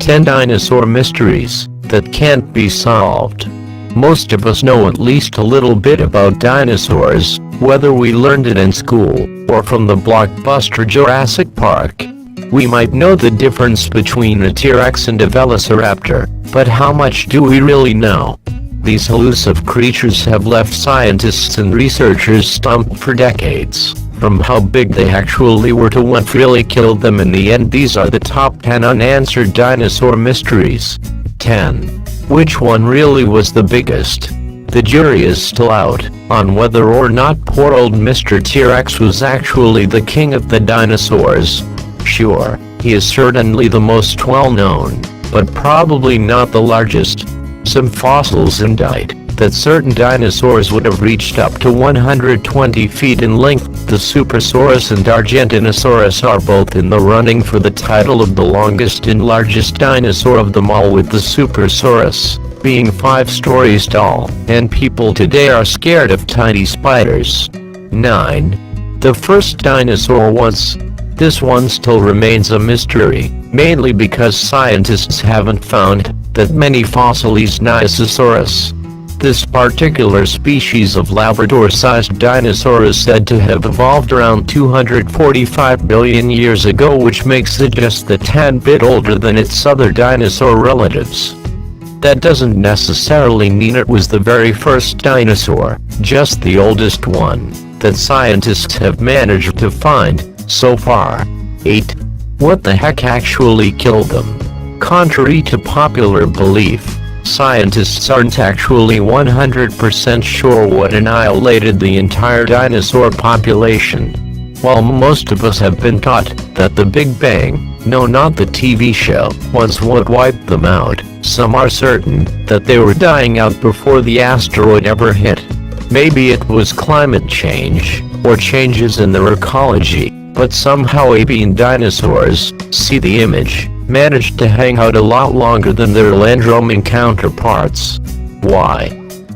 10 dinosaur mysteries that can't be solved. Most of us know at least a little bit about dinosaurs, whether we learned it in school or from the blockbuster Jurassic Park. We might know the difference between a T-Rex and a Velociraptor, but how much do we really know? These elusive creatures have left scientists and researchers stumped for decades. From how big they actually were to what really killed them in the end, these are the top 10 unanswered dinosaur mysteries. 10. Which one really was the biggest? The jury is still out on whether or not poor old Mr. T-Rex was actually the king of the dinosaurs. Sure, he is certainly the most well-known, but probably not the largest. Some fossils indicate that certain dinosaurs would have reached up to 120 feet in length. The Supersaurus and Argentinosaurus are both in the running for the title of the longest and largest dinosaur of them all, with the Supersaurus being 5 stories tall, and people today are scared of tiny spiders. 9. The first dinosaur was. This one still remains a mystery, mainly because scientists haven't found that many fossilized Dinosaurus. This particular species of Labrador-sized dinosaur is said to have evolved around 245 billion years ago, which makes it just a tad bit older than its other dinosaur relatives. That doesn't necessarily mean it was the very first dinosaur, just the oldest one that scientists have managed to find so far. 8. What the heck actually killed them? Contrary to popular belief, scientists aren't actually 100% sure what annihilated the entire dinosaur population. While most of us have been taught that the Big Bang, no, not the TV show, was what wiped them out, some are certain that they were dying out before the asteroid ever hit. Maybe it was climate change, or changes in their ecology, but somehow avian dinosaurs, see the image, managed to hang out a lot longer than their land roaming counterparts. Why?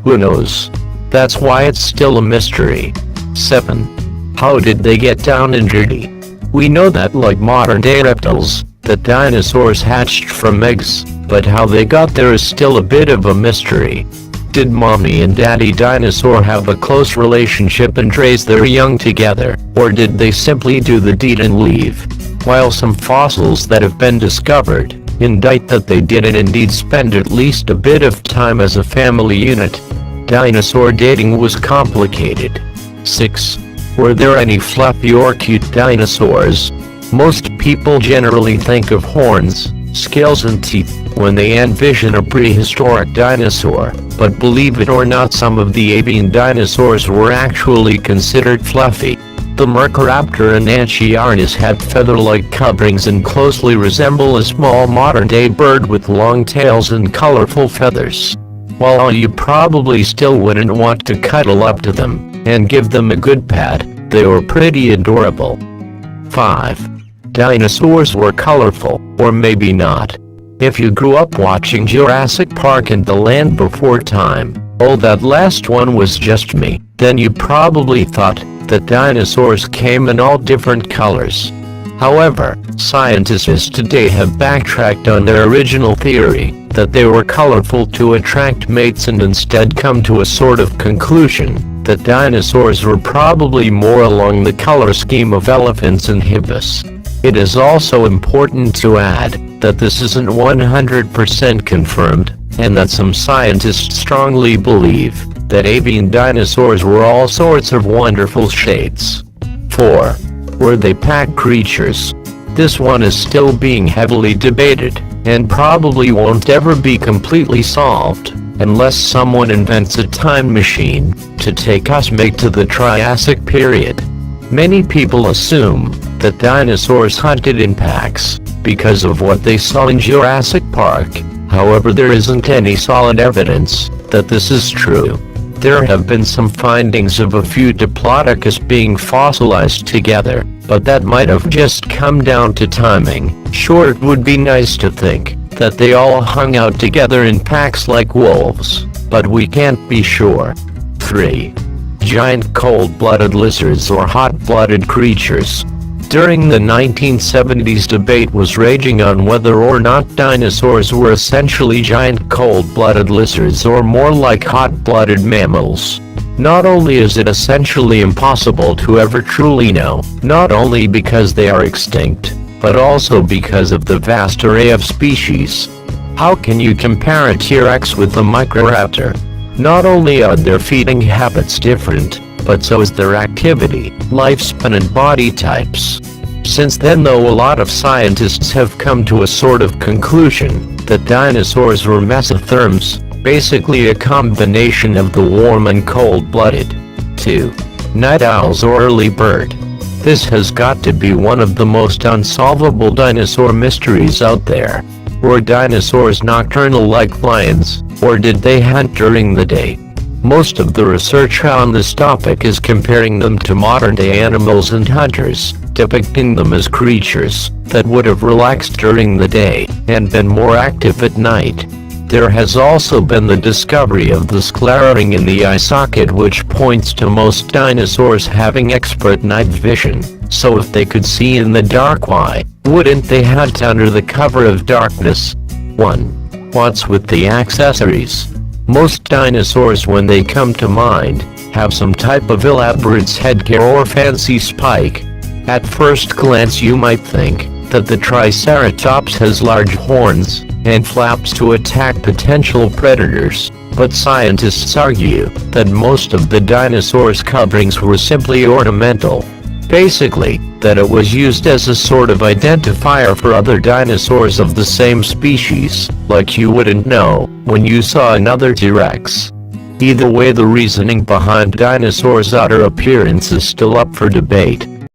Who knows? That's why it's still a mystery. 7. How did they get down and dirty? We know that, like modern day reptiles, that dinosaurs hatched from eggs, but how they got there is still a bit of a mystery. Did mommy and daddy dinosaur have a close relationship and raise their young together, or did they simply do the deed and leave? While some fossils that have been discovered indicate that they did indeed spend at least a bit of time as a family unit, dinosaur dating was complicated. 6. Were there any fluffy or cute dinosaurs? Most people generally think of horns, scales and teeth when they envision a prehistoric dinosaur, but believe it or not, some of the avian dinosaurs were actually considered fluffy. The Velociraptor and Anchiornis had feather-like coverings and closely resemble a small modern-day bird with long tails and colorful feathers. While you probably still wouldn't want to cuddle up to them and give them a good pat, they were pretty adorable. 5. Dinosaurs were colorful, or maybe not. If you grew up watching Jurassic Park and The Land Before Time, oh, that last one was just me, then you probably thought that dinosaurs came in all different colors. However, scientists today have backtracked on their original theory that they were colorful to attract mates, and instead come to a sort of conclusion that dinosaurs were probably more along the color scheme of elephants and hippos. It is also important to add that this isn't 100% confirmed, and that some scientists strongly believe that avian dinosaurs were all sorts of wonderful shades. 4. Were they pack creatures? This one is still being heavily debated, and probably won't ever be completely solved, unless someone invents a time machine to take us back to the Triassic period. Many people assume that dinosaurs hunted in packs because of what they saw in Jurassic Park. However, there isn't any solid evidence that this is true. There have been some findings of a few Diplodocus being fossilized together, but that might have just come down to timing. Sure, it would be nice to think that they all hung out together in packs like wolves, but we can't be sure. 3. Giant cold-blooded lizards or hot-blooded creatures. During the 1970s, debate was raging on whether or not dinosaurs were essentially giant cold-blooded lizards or more like hot-blooded mammals. Not only is it essentially impossible to ever truly know, not only because they are extinct, but also because of the vast array of species. How can you compare a T-Rex with a Microraptor? Not only are their feeding habits different, but so is their activity, lifespan and body types. Since then, though, a lot of scientists have come to a sort of conclusion that dinosaurs were mesotherms, basically a combination of the warm and cold-blooded. 2. Night owls or early bird. This has got to be one of the most unsolvable dinosaur mysteries out there. Were dinosaurs nocturnal like lions, or did they hunt during the day? Most of the research on this topic is comparing them to modern-day animals and hunters, depicting them as creatures that would have relaxed during the day and been more active at night. There has also been the discovery of the sclerating in the eye socket, which points to most dinosaurs having expert night vision, so if they could see in the dark, why wouldn't they hunt under the cover of darkness? 1. What's with the accessories? Most dinosaurs, when they come to mind, have some type of elaborate headgear or fancy spike. At first glance you might think that the Triceratops has large horns and flaps to attack potential predators, but scientists argue that most of the dinosaurs' coverings were simply ornamental. Basically, that it was used as a sort of identifier for other dinosaurs of the same species, like you wouldn't know when you saw another T-Rex. Either way, the reasoning behind dinosaurs' outer appearance is still up for debate.